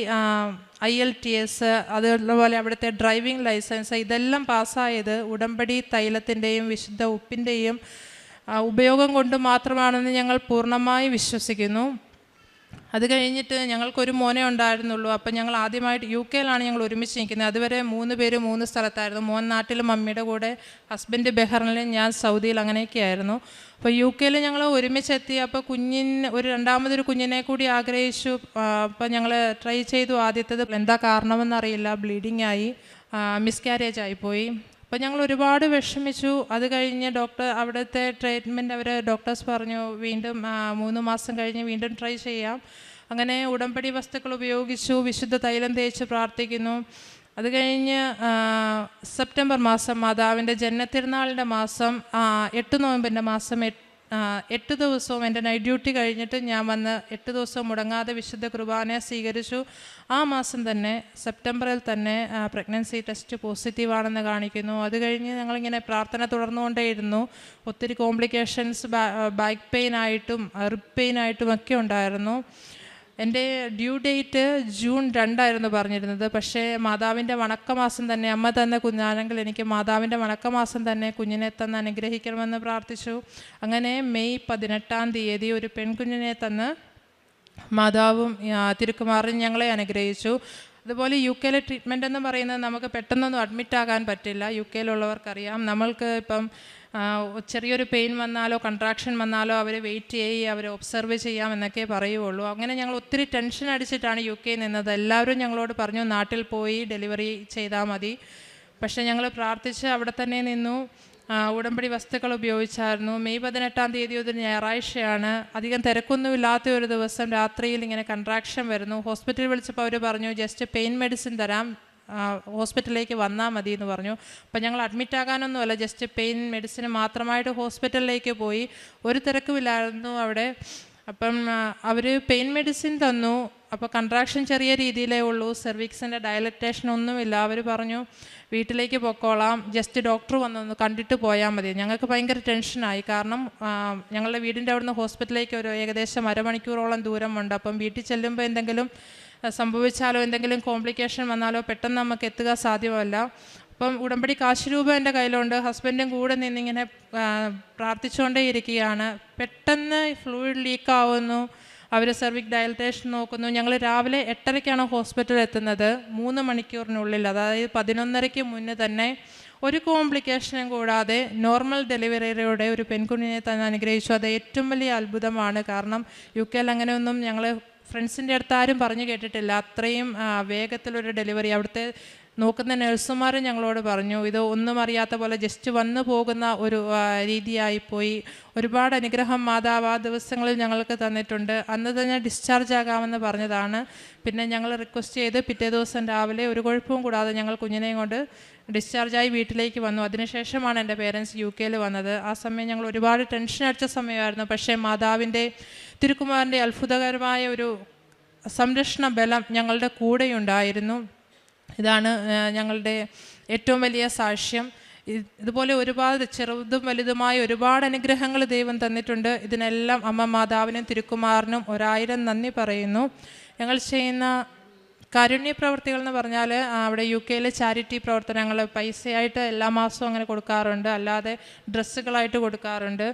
IELTS, അതുപോലെ അവിടുത്തെ ഡ്രൈവിംഗ് ലൈസൻസ്, ഇതെല്ലാം പാസ്സായത് ഉടമ്പടി തൈലത്തിൻ്റെയും വിശുദ്ധ ഉപ്പിൻ്റെയും ഉപയോഗം കൊണ്ട് മാത്രമാണെന്ന് ഞങ്ങൾ പൂർണ്ണമായി വിശ്വസിക്കുന്നു. അത് കഴിഞ്ഞിട്ട് ഞങ്ങൾക്കൊരു മോനെ ഉണ്ടായിരുന്നുള്ളൂ. അപ്പം ഞങ്ങൾ ആദ്യമായിട്ട് UK ഞങ്ങൾ ഒരുമിച്ച് നിൽക്കുന്നത്. അതുവരെ 3 പേര് 3 സ്ഥലത്തായിരുന്നു. മോൻ നാട്ടിൽ മമ്മിയുടെ കൂടെ, ഹസ്ബൻഡ് ബഹ്റിനിലും, ഞാൻ സൗദിയിൽ, അങ്ങനെയൊക്കെ ആയിരുന്നു. അപ്പോൾ UK ഞങ്ങൾ ഒരുമിച്ചെത്തി. അപ്പോൾ രണ്ടാമതൊരു കുഞ്ഞിനെ കൂടി ആഗ്രഹിച്ചു. അപ്പോൾ ഞങ്ങൾ ട്രൈ ചെയ്തു. ആദ്യത്തേത് എന്താ കാരണമെന്നറിയില്ല, ബ്ലീഡിങ് ആയി, മിസ്കാരേജ് ആയിപ്പോയി. അപ്പോൾ ഞങ്ങൾ ഒരുപാട് വിഷമിച്ചു. അത് കഴിഞ്ഞ് അവിടുത്തെ ട്രീറ്റ്മെൻറ്റ് ഡോക്ടേഴ്സ് പറഞ്ഞു വീണ്ടും 3 മാസം കഴിഞ്ഞ് വീണ്ടും ട്രൈ ചെയ്യാം. അങ്ങനെ ഉടമ്പടി വസ്തുക്കൾ ഉപയോഗിച്ചു, വിശുദ്ധ തൈലം തേച്ച് പ്രാർത്ഥിക്കുന്നു. അത് കഴിഞ്ഞ് സെപ്റ്റംബർ മാസം മാതാവിൻ്റെ ജന്മത്തിരുന്നാളിൻ്റെ മാസം 8 നോയമ്പിൻ്റെ മാസം 8 ദിവസവും എൻ്റെ നൈറ്റ് ഡ്യൂട്ടി കഴിഞ്ഞിട്ട് ഞാൻ വന്ന് 8 ദിവസം മുടങ്ങാതെ വിശുദ്ധ കുർബാന സ്വീകരിച്ചു. ആ മാസം തന്നെ സെപ്റ്റംബറിൽ തന്നെ പ്രഗ്നൻസി ടെസ്റ്റ് പോസിറ്റീവാണെന്ന് കാണിക്കുന്നു. അത് കഴിഞ്ഞ് ഞങ്ങളിങ്ങനെ പ്രാർത്ഥന തുടർന്നുകൊണ്ടേയിരുന്നു. ഒത്തിരി കോംപ്ലിക്കേഷൻസ് ബാക്ക് പെയിൻ ആയിട്ടും റിബ് പെയിൻ ആയിട്ടും ഒക്കെ ഉണ്ടായിരുന്നു. എൻ്റെ ഡ്യൂ ഡേറ്റ് ജൂൺ 2 പറഞ്ഞിരുന്നത്. പക്ഷേ മാതാവിൻ്റെ വണക്കമാസം തന്നെ, അമ്മ തന്ന കുഞ്ഞാണെങ്കിൽ എനിക്ക് മാതാവിൻ്റെ വണക്കമാസം തന്നെ കുഞ്ഞിനെ തന്ന് അനുഗ്രഹിക്കണമെന്ന് പ്രാർത്ഥിച്ചു. അങ്ങനെ മെയ് 18 ഒരു പെൺകുഞ്ഞിനെ തന്ന് മാതാവും തിരുക്കുമാറും ഞങ്ങളെ അനുഗ്രഹിച്ചു. അതുപോലെ UK ട്രീറ്റ്മെൻ്റ് എന്ന് പറയുന്നത് നമുക്ക് പെട്ടെന്നൊന്നും അഡ്മിറ്റാകാൻ പറ്റില്ല. UK ഉള്ളവർക്കറിയാം. നമ്മൾക്ക് ഇപ്പം ചെറിയൊരു പെയിൻ വന്നാലോ കൺട്രാക്ഷൻ വന്നാലോ അവർ വെയിറ്റ് ചെയ്യുക, അവർ ഒബ്സർവ് ചെയ്യാം എന്നൊക്കെ പറയുള്ളൂ. അങ്ങനെ ഞങ്ങൾ ഒത്തിരി ടെൻഷൻ അടിച്ചിട്ടാണ് UK നിന്നത്. എല്ലാവരും ഞങ്ങളോട് പറഞ്ഞു നാട്ടിൽ പോയി ഡെലിവറി ചെയ്താൽ മതി. പക്ഷേ ഞങ്ങൾ പ്രാർത്ഥിച്ച് അവിടെ തന്നെ നിന്നു. ഉടമ്പടി വസ്തുക്കൾ ഉപയോഗിച്ചായിരുന്നു. മെയ് 18 ഒരു ഞായറാഴ്ചയാണ്. അധികം തിരക്കൊന്നുമില്ലാത്ത ഒരു ദിവസം രാത്രിയിൽ ഇങ്ങനെ കൺട്രാക്ഷൻ വരുന്നു. ഹോസ്പിറ്റലിൽ വിളിച്ചപ്പോൾ അവർ പറഞ്ഞു ജസ്റ്റ് പെയിൻ മെഡിസിൻ തരാം, ഹോസ്പിറ്റലിലേക്ക് വന്നാൽ മതി എന്ന് പറഞ്ഞു. അപ്പം ഞങ്ങൾ അഡ്മിറ്റാകാനൊന്നുമല്ല, ജസ്റ്റ് പെയിൻ മെഡിസിന് മാത്രമായിട്ട് ഹോസ്പിറ്റലിലേക്ക് പോയി. ഒരു തിരക്കുമില്ലായിരുന്നു അവിടെ. അപ്പം അവർ പെയിൻ മെഡിസിൻ തന്നു. അപ്പോൾ കൺട്രാക്ഷൻ ചെറിയ രീതിയിലേ ഉള്ളൂ, സെർവിക്സിൻ്റെ ഡയലറ്റേഷൻ ഒന്നുമില്ല. അവർ പറഞ്ഞു വീട്ടിലേക്ക് പൊക്കോളാം, ജസ്റ്റ് ഡോക്ടർ വന്നൊന്ന് കണ്ടിട്ട് പോയാൽ മതി. ഞങ്ങൾക്ക് ഭയങ്കര ടെൻഷനായി. കാരണം ഞങ്ങളുടെ വീടിൻ്റെ അവിടുന്ന് ഹോസ്പിറ്റലിലേക്ക് ഏകദേശം 1/2 മണിക്കൂറോളം ദൂരമുണ്ട്. അപ്പം വീട്ടിൽ ചെല്ലുമ്പോൾ എന്തെങ്കിലും സംഭവിച്ചാലോ എന്തെങ്കിലും കോംപ്ലിക്കേഷൻ വന്നാലോ പെട്ടെന്ന് നമുക്ക് എത്തുക സാധ്യമല്ല. അപ്പം ഉടമ്പടി കാശ് രൂപ എൻ്റെ കയ്യിലുണ്ട്. ഹസ്ബൻഡും കൂടെ നിന്നിങ്ങനെ പ്രാർത്ഥിച്ചുകൊണ്ടേ ഇരിക്കുകയാണ്. പെട്ടെന്ന് ഫ്ലൂയിഡ് ലീക്കാവുന്നു. അവർ സെർവിക് ഡയലറ്റേഷൻ നോക്കുന്നു. ഞങ്ങൾ രാവിലെ 8:30 ഹോസ്പിറ്റലിൽ എത്തുന്നത്. 3 മണിക്കൂറിനുള്ളിൽ, അതായത് 11:30 മുന്നേ തന്നെ ഒരു കോംപ്ലിക്കേഷനും കൂടാതെ നോർമൽ ഡെലിവറിയുടെ ഒരു പെൺകുഞ്ഞിനെ തന്നെ അനുഗ്രഹിച്ചു. അത് ഏറ്റവും വലിയ അത്ഭുതമാണ്. കാരണം UK അങ്ങനെയൊന്നും ഞങ്ങൾ ഫ്രണ്ട്സിൻ്റെ അടുത്ത് ആരും പറഞ്ഞു കേട്ടിട്ടില്ല. അത്രയും വേഗത്തിലൊരു ഡെലിവറി. അവിടുത്തെ നോക്കുന്ന നഴ്സുമാരും ഞങ്ങളോട് പറഞ്ഞു, ഇത് ഒന്നും അറിയാത്ത പോലെ ജസ്റ്റ് വന്നു പോകുന്ന ഒരു രീതിയായിപ്പോയി. ഒരുപാട് അനുഗ്രഹം മാതാവ് ആ ദിവസങ്ങളിൽ ഞങ്ങൾക്ക് തന്നിട്ടുണ്ട്. അന്ന് തന്നെ ഡിസ്ചാർജ് ആകാമെന്ന് പറഞ്ഞതാണ്. പിന്നെ ഞങ്ങൾ റിക്വസ്റ്റ് ചെയ്ത് പിറ്റേ ദിവസം രാവിലെ ഒരു കുഴപ്പവും കൂടാതെ ഞങ്ങൾ കുഞ്ഞിനെയും കൊണ്ട് ഡിസ്ചാർജായി വീട്ടിലേക്ക് വന്നു. അതിനുശേഷമാണ് എൻ്റെ പേരൻസ് UK വന്നത്. ആ സമയം ഞങ്ങൾ ഒരുപാട് ടെൻഷൻ അടിച്ച സമയമായിരുന്നു. പക്ഷേ മാതാവിൻ്റെ തിരുക്കുമാരൻ്റെ അത്ഭുതകരമായ ഒരു സംരക്ഷണ ബലം ഞങ്ങളുടെ കൂടെയുണ്ടായിരുന്നു. ഇതാണ് ഞങ്ങളുടെ ഏറ്റവും വലിയ സാക്ഷ്യം. ഇതുപോലെ ഒരുപാട് ചെറുതും വലുതുമായ ഒരുപാട് അനുഗ്രഹങ്ങൾ ദൈവം തന്നിട്ടുണ്ട്. ഇതിനെല്ലാം അമ്മ മാതാവിനും തിരുക്കുമാറിനും 1000 നന്ദി പറയുന്നു. ഞങ്ങൾ ചെയ്യുന്ന കാരുണ്യ പ്രവർത്തികൾ എന്ന് പറഞ്ഞാൽ അവിടെ UK ചാരിറ്റി പ്രവർത്തനങ്ങൾ പൈസയായിട്ട് എല്ലാ മാസവും അങ്ങനെ കൊടുക്കാറുണ്ട്, അല്ലാതെ ഡ്രസ്സുകളായിട്ട് കൊടുക്കാറുണ്ട്,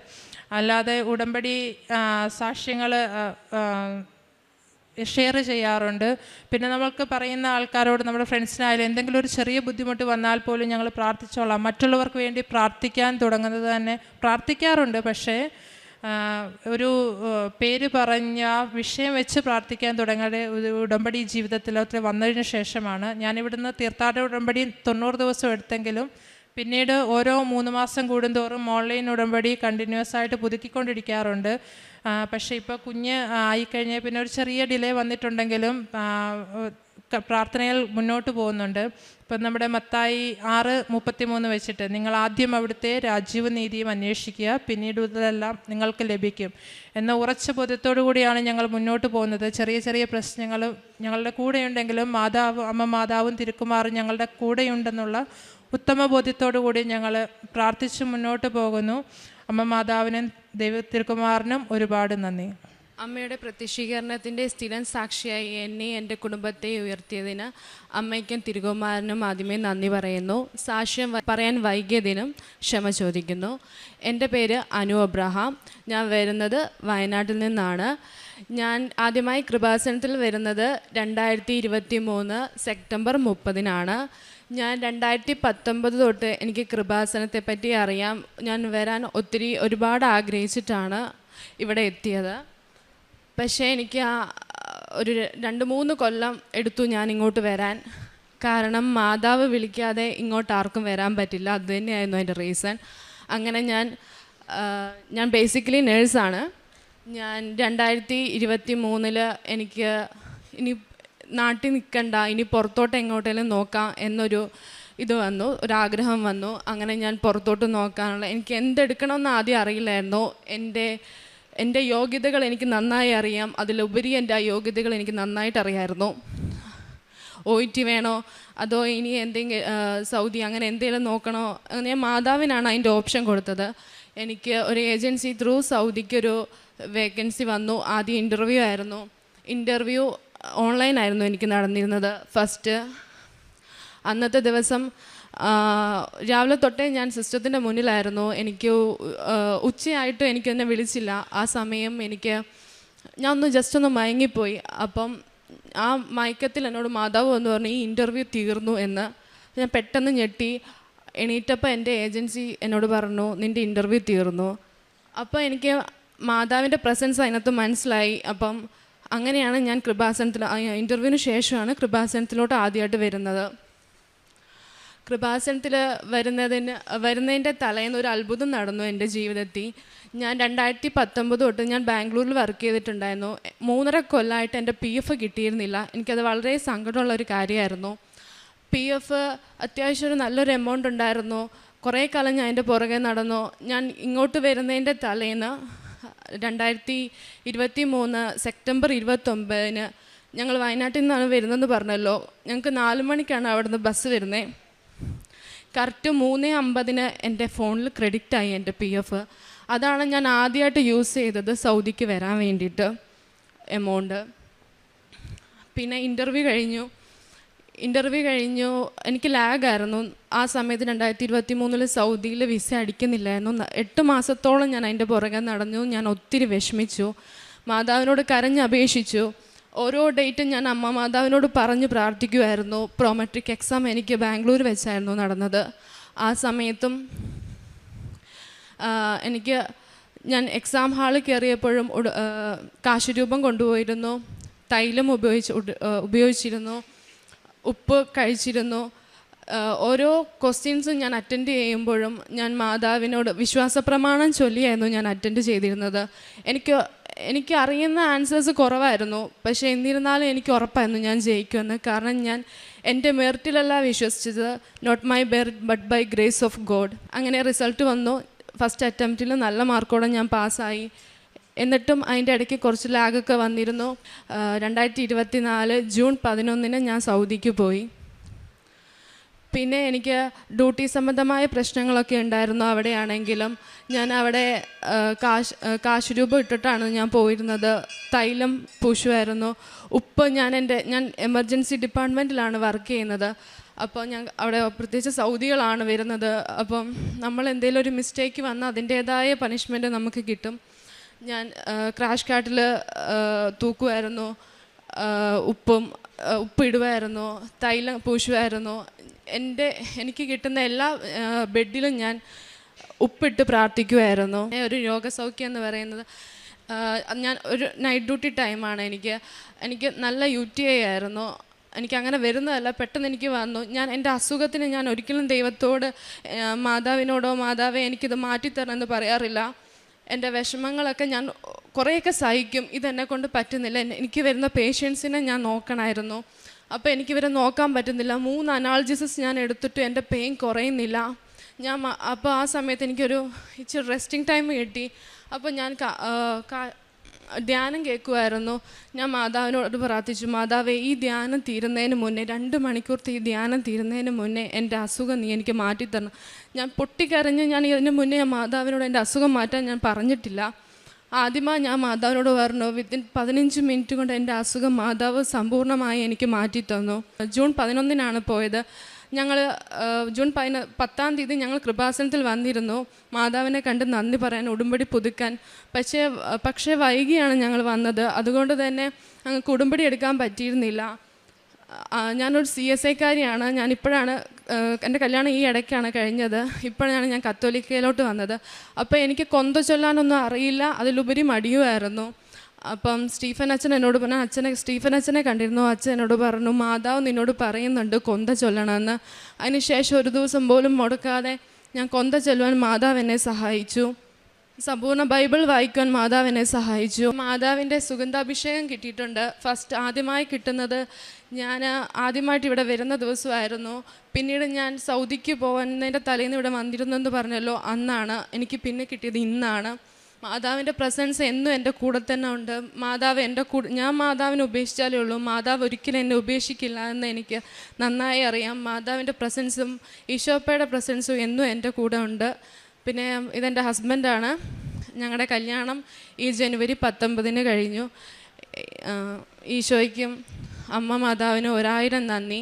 അല്ലാതെ ഉടമ്പടി സാക്ഷ്യങ്ങൾ ഷെയർ ചെയ്യാറുണ്ട്. പിന്നെ നമ്മൾക്ക് പറയുന്ന ആൾക്കാരോട്, നമ്മുടെ ഫ്രണ്ട്സിനായാലും എന്തെങ്കിലും ഒരു ചെറിയ ബുദ്ധിമുട്ട് വന്നാൽ പോലും ഞങ്ങൾ പ്രാർത്ഥിച്ചോളാം. മറ്റുള്ളവർക്ക് വേണ്ടി പ്രാർത്ഥിക്കാൻ തുടങ്ങുന്നത് തന്നെ പ്രാർത്ഥിക്കാറുണ്ട്. പക്ഷേ ഒരു പേര് പറഞ്ഞ വിഷയം വെച്ച് പ്രാർത്ഥിക്കാൻ തുടങ്ങിയത് ഉടമ്പടി ജീവിതത്തിലോട്ട് വന്നതിന് ശേഷമാണ്. ഞാനിവിടുന്ന് തീർത്ഥാടന ഉടമ്പടി 90 ദിവസം എടുത്തെങ്കിലും പിന്നീട് ഓരോ 3 മാസം കൂടുന്തോറും ഓൺലൈൻ ഉടമ്പടി കണ്ടിന്യൂസ് ആയിട്ട് പുതുക്കിക്കൊണ്ടിരിക്കാറുണ്ട്. പക്ഷേ ഇപ്പോൾ കുഞ്ഞ് ആയിക്കഴിഞ്ഞാൽ പിന്നെ ഒരു ചെറിയ ഡിലേ വന്നിട്ടുണ്ടെങ്കിലും പ്രാർത്ഥനയിൽ മുന്നോട്ട് പോകുന്നുണ്ട്. ഇപ്പം നമ്മുടെ മത്തായി 6:33 വെച്ചിട്ട്, നിങ്ങൾ ആദ്യം അവിടുത്തെ രാജ്യവും നീതിയും അന്വേഷിക്കുക, പിന്നീട് ഇതെല്ലാം നിങ്ങൾക്ക് ലഭിക്കും എന്ന ഉറച്ച ബോധ്യത്തോടു കൂടിയാണ് ഞങ്ങൾ മുന്നോട്ട് പോകുന്നത്. ചെറിയ ചെറിയ പ്രശ്നങ്ങൾ ഞങ്ങളുടെ കൂടെയുണ്ടെങ്കിലും അമ്മ മാതാവും തിരുക്കുമാറും ഞങ്ങളുടെ കൂടെയുണ്ടെന്നുള്ള ഉത്തമ ബോധ്യത്തോടു കൂടി ഞങ്ങൾ പ്രാർത്ഥിച്ച് മുന്നോട്ട് പോകുന്നു. അമ്മ മാതാവിനും തിരുക്കുമാറിനും ഒരുപാട് നന്ദി. അമ്മയുടെ പ്രത്യക്ഷീകരണത്തിൻ്റെ സ്ഥിരം സാക്ഷിയായി എന്നെ എൻ്റെ കുടുംബത്തെ ഉയർത്തിയതിന് അമ്മയ്ക്കും തിരുക്കുമാരനും ആദ്യമേ നന്ദി പറയുന്നു. സാക്ഷ്യം പറയാൻ വൈകിയതിനും ക്ഷമ ചോദിക്കുന്നു. എൻ്റെ പേര് അനു അബ്രഹാം. ഞാൻ വരുന്നത് വയനാട്ടിൽ നിന്നാണ്. ഞാൻ ആദ്യമായി കൃപാസനത്തിൽ വരുന്നത് 2023 സെപ്റ്റംബർ 30 ഞാൻ 2019 തൊട്ട് എനിക്ക് കൃപാസനത്തെ പറ്റി അറിയാം. ഞാൻ വരാൻ ഒരുപാട് ആഗ്രഹിച്ചിട്ടാണ് ഇവിടെ എത്തിയത്. പക്ഷേ എനിക്ക് ഒരു 2-3 കൊല്ലം എടുത്തു ഞാൻ ഇങ്ങോട്ട് വരാൻ. കാരണം മാതാവ് വിളിക്കാതെ ഇങ്ങോട്ട് ആർക്കും വരാൻ പറ്റില്ല. അത് തന്നെയായിരുന്നു അതിൻ്റെ റീസൺ. അങ്ങനെ ഞാൻ ബേസിക്കലി നേഴ്സാണ്. ഞാൻ 2023 എനിക്ക് ഇനി നാട്ടിൽ നിൽക്കണ്ട, ഇനി പുറത്തോട്ട് എങ്ങോട്ടേലും നോക്കാം എന്നൊരു ഒരാഗ്രഹം വന്നു. അങ്ങനെ ഞാൻ പുറത്തോട്ട് നോക്കാനുള്ള, എനിക്ക് എന്തെടുക്കണമെന്ന് ആദ്യം അറിയില്ലായിരുന്നു. എൻ്റെ യോഗ്യതകൾ എനിക്ക് നന്നായി അറിയാം. അതിലുപരി എൻ്റെ ആ യോഗ്യതകൾ എനിക്ക് നന്നായിട്ട് അറിയാമായിരുന്നു. OET വേണോ അതോ ഇനി എന്തെങ്കിലും സൗദി അങ്ങനെ എന്തെങ്കിലും നോക്കണോ? ഞാൻ മാതാവിനാണ് അതിൻ്റെ ഓപ്ഷൻ കൊടുത്തത്. എനിക്ക് ഒരു ഏജൻസി ത്രൂ സൗദിക്കൊരു വേക്കൻസി വന്നു. ആദ്യം ഇൻ്റർവ്യൂ ആയിരുന്നു. ഇൻ്റർവ്യൂ ഓൺലൈനായിരുന്നു എനിക്ക് നടന്നിരുന്നത്. ഫസ്റ്റ് അന്നത്തെ ദിവസം രാവിലെ തൊട്ടേ ഞാൻ സിസ്റ്റത്തിൻ്റെ മുന്നിലായിരുന്നു. എനിക്ക് ഉച്ചയായിട്ടും എനിക്കെന്നെ വിളിച്ചില്ല. ആ സമയം ഞാൻ ജസ്റ്റ് ഒന്ന് മയങ്ങിപ്പോയി. അപ്പം ആ മയക്കത്തിൽ എന്നോട് മാതാവ് എന്ന് പറഞ്ഞു, ഈ ഇൻ്റർവ്യൂ തീർന്നു എന്ന്. ഞാൻ പെട്ടെന്ന് ഞെട്ടി. എണീറ്റപ്പോൾ എൻ്റെ ഏജൻസി എന്നോട് പറഞ്ഞു, നിൻ്റെ ഇൻ്റർവ്യൂ തീർന്നു. അപ്പോൾ എനിക്ക് മാതാവിൻ്റെ പ്രസൻസ് അതിനകത്ത് മനസ്സിലായി. അപ്പം അങ്ങനെയാണ് ഞാൻ ഇൻ്റർവ്യൂവിന് ശേഷമാണ് കൃപാസനത്തിലോട്ട് ആദ്യമായിട്ട് വരുന്നത്. കൃപാസനത്തിൽ വരുന്നതിൻ്റെ തലേന്ന് ഒരു അത്ഭുതം നടന്നു എൻ്റെ ജീവിതത്തിൽ. ഞാൻ 2019 തൊട്ട് ഞാൻ ബാംഗ്ലൂരിൽ വർക്ക് ചെയ്തിട്ടുണ്ടായിരുന്നു. 3.5 കൊല്ലമായിട്ട് എൻ്റെ PF കിട്ടിയിരുന്നില്ല. എനിക്കത് വളരെ സങ്കടമുള്ളൊരു കാര്യമായിരുന്നു. PF അത്യാവശ്യം ഒരു നല്ലൊരു എമൗണ്ട് ഉണ്ടായിരുന്നു. കുറേ കാലം ഞാൻ എൻ്റെ പുറകെ നടന്നു. ഞാൻ ഇങ്ങോട്ട് വരുന്നതിൻ്റെ തലേന്ന് 2023 സെപ്റ്റംബർ 29 ഞങ്ങൾ വയനാട്ടിൽ നിന്നാണ് വരുന്നതെന്ന് പറഞ്ഞല്ലോ. ഞങ്ങൾക്ക് 4 മണിക്കാണ് അവിടുന്ന് ബസ് വരുന്നത്. കറക്റ്റ് 3:50 എൻ്റെ ഫോണിൽ ക്രെഡിറ്റായി എൻ്റെ PF. അതാണ് ഞാൻ ആദ്യമായിട്ട് യൂസ് ചെയ്തത് സൗദിക്ക് വരാൻ വേണ്ടിയിട്ട് എമൗണ്ട്. പിന്നെ ഇൻ്റർവ്യൂ കഴിഞ്ഞു. ഇൻ്റർവ്യൂ കഴിഞ്ഞു. എനിക്ക് ലാഗായിരുന്നു ആ സമയത്ത്. 2023 സൗദിയിൽ വിസ അടിക്കുന്നില്ലായിരുന്നു. 8 മാസത്തോളം ഞാൻ അതിൻ്റെ പുറകെ നടന്നു. ഞാൻ ഒത്തിരി വിഷമിച്ചു, മാതാവിനോട് കരഞ്ഞപേക്ഷിച്ചു. ഓരോ ഡേറ്റും ഞാൻ അമ്മ മാതാവിനോട് പറഞ്ഞ് പ്രാർത്ഥിക്കുമായിരുന്നു. പ്രോമെട്രിക് എക്സാം എനിക്ക് ബാംഗ്ലൂർ വെച്ചായിരുന്നു നടന്നത്. ആ സമയത്തും ഞാൻ എക്സാം ഹാളിൽ കയറിയപ്പോഴും കാശുരൂപം കൊണ്ടുപോയിരുന്നു, തൈലം ഉപയോഗിച്ചിരുന്നു, ഉപ്പ് കഴിച്ചിരുന്നു. ഓരോ ക്വസ്റ്റ്യൻസും ഞാൻ അറ്റൻഡ് ചെയ്യുമ്പോഴും ഞാൻ മാതാവിനോട് വിശ്വാസപ്രമാണം ചൊല്ലിയായിരുന്നു ഞാൻ അറ്റൻഡ് ചെയ്തിരുന്നത്. എനിക്ക് അറിയുന്ന ആൻസേഴ്സ് കുറവായിരുന്നു, പക്ഷേ എന്നിരുന്നാലും എനിക്ക് ഉറപ്പായിരുന്നു ഞാൻ ജയിക്കുമെന്ന്. കാരണം ഞാൻ എൻ്റെ മെറിറ്റിലല്ല വിശ്വസിച്ചത്, not my merit but by grace of God. അങ്ങനെ റിസൾട്ട് വന്നു. ഫസ്റ്റ് അറ്റംപ്റ്റിൽ നല്ല മാർക്കോടെ ഞാൻ പാസ്സായി. എന്നിട്ടും അതിൻ്റെ ഇടയ്ക്ക് കുറച്ച് ലാഗൊക്കെ വന്നിരുന്നു. 2024 ജൂൺ 11 ഞാൻ സൗദിക്ക് പോയി. പിന്നെ എനിക്ക് ഡ്യൂട്ടി സംബന്ധമായ പ്രശ്നങ്ങളൊക്കെ ഉണ്ടായിരുന്നു. അവിടെയാണെങ്കിലും ഞാൻ അവിടെ കാശുരൂപം ഇട്ടിട്ടാണ് ഞാൻ പോയിരുന്നത്. തൈലം പൂശുമായിരുന്നു. ഉപ്പ് ഞാൻ എമർജൻസി ഡിപ്പാർട്ട്മെൻറ്റിലാണ് വർക്ക് ചെയ്യുന്നത്. അപ്പോൾ ഞാൻ അവിടെ പ്രത്യേകിച്ച് സൗദികളാണ് വരുന്നത്. അപ്പം നമ്മൾ എന്തെങ്കിലും ഒരു മിസ്റ്റേക്ക് വന്നാൽ അതിൻ്റേതായ പണിഷ്മെൻറ്റ് നമുക്ക് കിട്ടും. ഞാൻ ക്രാഷ് കാർട്ടിൽ തൂക്കുമായിരുന്നു, ഉപ്പിടുമായിരുന്നു, തൈലം പൂശുമായിരുന്നു. എനിക്ക് കിട്ടുന്ന എല്ലാ ബെഡിലും ഞാൻ ഉപ്പിട്ട് പ്രാർത്ഥിക്കുമായിരുന്നു. ഒരു രോഗസൗഖ്യം എന്ന് പറയുന്നത്, ഞാൻ ഒരു നൈറ്റ് ഡ്യൂട്ടി ടൈമാണ്. എനിക്ക് നല്ല UTI ആയിരുന്നു. എനിക്കങ്ങനെ വരുന്നതല്ല, പെട്ടെന്ന് എനിക്ക് വന്നു. ഞാൻ എൻ്റെ അസുഖത്തിന് ഞാൻ ഒരിക്കലും ദൈവത്തോട് മാതാവിനോടോ മാതാവേ എനിക്കിത് മാറ്റിത്തരണമെന്ന് പറയാറില്ല. എൻ്റെ വിഷമങ്ങളൊക്കെ ഞാൻ കുറേയൊക്കെ സഹിക്കും. ഇതെന്നെ കൊണ്ട് പറ്റുന്നില്ല. എനിക്ക് വരുന്ന പേഷ്യൻസിനെ ഞാൻ നോക്കണമായിരുന്നു. അപ്പോൾ എനിക്കിവരെ നോക്കാൻ പറ്റുന്നില്ല. 3 അനാൾജിസിസ് ഞാൻ എടുത്തിട്ട് എൻ്റെ പെയിൻ കുറയുന്നില്ല. അപ്പോൾ ആ സമയത്ത് എനിക്കൊരു ഇച്ചിരി റെസ്റ്റിംഗ് ടൈം കിട്ടി. അപ്പോൾ ഞാൻ ധ്യാനം കേൾക്കുമായിരുന്നു. ഞാൻ മാതാവിനോട് പ്രാർത്ഥിച്ചു, മാതാവേ ഈ ധ്യാനം തീരുന്നതിന് മുന്നേ 2 മണിക്കൂർത്തെ ഈ ധ്യാനം തീരുന്നതിന് മുന്നേ എൻ്റെ അസുഖം നീ എനിക്ക് മാറ്റിത്തരണം. ഞാൻ പൊട്ടിക്കരഞ്ഞ് ഇതിന് മുന്നേ ഞാൻ മാതാവിനോട് എൻ്റെ അസുഖം മാറ്റാൻ ഞാൻ പറഞ്ഞിട്ടില്ല. ആദ്യമായി ഞാൻ മാതാവിനോട് പറഞ്ഞു, വിത്തിൻ 15 മിനിറ്റ് കൊണ്ട് എൻ്റെ അസുഖം മാതാവ് സമ്പൂർണ്ണമായി എനിക്ക് മാറ്റിത്തന്നു. ജൂൺ 11 പോയത്. ഞങ്ങൾ ജൂൺ 10 ഞങ്ങൾ കൃപാസനത്തിൽ വന്നിരുന്നു മാതാവിനെ കണ്ട് നന്ദി പറയാൻ, ഉടമ്പടി പുതുക്കാൻ. പക്ഷേ വൈകിയാണ് ഞങ്ങൾ വന്നത്. അതുകൊണ്ട് തന്നെ ഞങ്ങൾക്ക് ഉടമ്പടി എടുക്കാൻ പറ്റിയിരുന്നില്ല. ഞാനൊരു CSIക്കാരിയാണ്. ഞാനിപ്പോഴാണ് എൻ്റെ കല്യാണം ഈ ഇടയ്ക്കാണ് കഴിഞ്ഞത്. ഇപ്പോഴാണ് ഞാൻ കത്തോലിക്കയിലോട്ട് വന്നത്. അപ്പോൾ എനിക്ക് കൊന്ത ചൊല്ലാനൊന്നും അറിയില്ല, അതിലുപരി മടിയുമായിരുന്നു. അപ്പം സ്റ്റീഫൻ അച്ഛൻ എന്നോട് പറഞ്ഞു, സ്റ്റീഫൻ അച്ഛനെ കണ്ടിരുന്നു. അച്ഛൻ എന്നോട് പറഞ്ഞു, മാതാവ് നിന്നോട് പറയുന്നുണ്ട് കൊന്ത ചൊല്ലണമെന്ന്. അതിനുശേഷം ഒരു ദിവസം പോലും മുടക്കാതെ ഞാൻ കൊന്ത ചൊല്ലുവാൻ മാതാവ് എന്നെ സഹായിച്ചു. സമ്പൂർണ്ണ ബൈബിൾ വായിക്കുവാൻ മാതാവ് എന്നെ സഹായിച്ചു. മാതാവിൻ്റെ സുഗന്ധാഭിഷേകം കിട്ടിയിട്ടുണ്ട്. ആദ്യമായി കിട്ടുന്നത് ഞാൻ ആദ്യമായിട്ട് ഇവിടെ വരുന്ന ദിവസമായിരുന്നു. പിന്നീട് ഞാൻ സൗദിക്ക് പോകുന്നതിൻ്റെ തലേന്ന് ഇവിടെ വന്നിരുന്നെന്ന് പറഞ്ഞല്ലോ, അന്നാണ്. എനിക്ക് പിന്നെ കിട്ടിയത് ഇന്നാണ്. മാതാവിൻ്റെ പ്രസൻസ് എന്നും എൻ്റെ കൂടെ തന്നെ ഉണ്ട്. മാതാവ് എൻ്റെ കൂടെ, ഞാൻ മാതാവിനെ ഉപേക്ഷിച്ചാലേ ഉള്ളൂ, മാതാവ് ഒരിക്കലും എന്നെ ഉപേക്ഷിക്കില്ല എന്ന് എനിക്ക് നന്നായി അറിയാം. മാതാവിൻ്റെ പ്രസൻസും ഈശോപ്പയുടെ പ്രസൻസും എന്നും എൻ്റെ കൂടെ ഉണ്ട്. പിന്നെ ഇതെൻ്റെ ഹസ്ബൻഡാണ്. ഞങ്ങളുടെ കല്യാണം ഈ ജനുവരി 19 കഴിഞ്ഞു. ഈശോയ്ക്കും അമ്മ മാതാവിനും 1000 നന്ദി.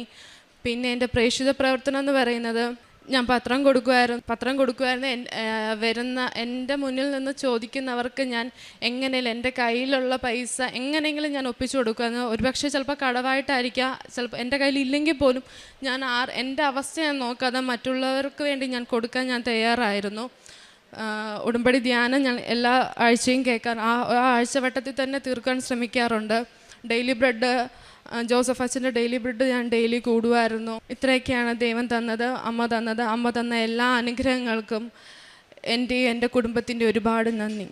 പിന്നെ എൻ്റെ പ്രേക്ഷിത പ്രവർത്തനം എന്ന് പറയുന്നത്, ഞാൻ പത്രം കൊടുക്കുമായിരുന്നു. വരുന്ന എൻ്റെ മുന്നിൽ നിന്ന് ചോദിക്കുന്നവർക്ക് ഞാൻ എങ്ങനെയും എൻ്റെ കയ്യിലുള്ള പൈസ എങ്ങനെയെങ്കിലും ഞാൻ ഒപ്പിച്ചു കൊടുക്കുമായിരുന്നു. ഒരുപക്ഷെ ചിലപ്പോൾ കടവായിട്ടായിരിക്കാം, ചിലപ്പോൾ എൻ്റെ കയ്യിൽ ഇല്ലെങ്കിൽ പോലും ഞാൻ എൻ്റെ അവസ്ഥ ഞാൻ നോക്കാതെ മറ്റുള്ളവർക്ക് വേണ്ടി ഞാൻ കൊടുക്കാൻ ഞാൻ തയ്യാറായിരുന്നു. ഉടമ്പടി ധ്യാനം ഞാൻ എല്ലാ ആഴ്ചയും കേൾക്കാൻ, ആ ആഴ്ചവട്ടത്തിൽ തന്നെ തീർക്കാൻ ശ്രമിക്കാറുണ്ട്. ഡെയിലി ബ്രെഡ്, ജോസഫ് അച്ഛൻ്റെ ഡെയിലി ബ്രെഡ് ഞാൻ ഡെയിലി കൂടുമായിരുന്നു. ഇത്രയൊക്കെയാണ് ദൈവം തന്നത്, അമ്മ തന്ന എല്ലാ അനുഗ്രഹങ്ങൾക്കും എൻ്റെ കുടുംബത്തിൻ്റെ ഒരുപാട് നന്ദി.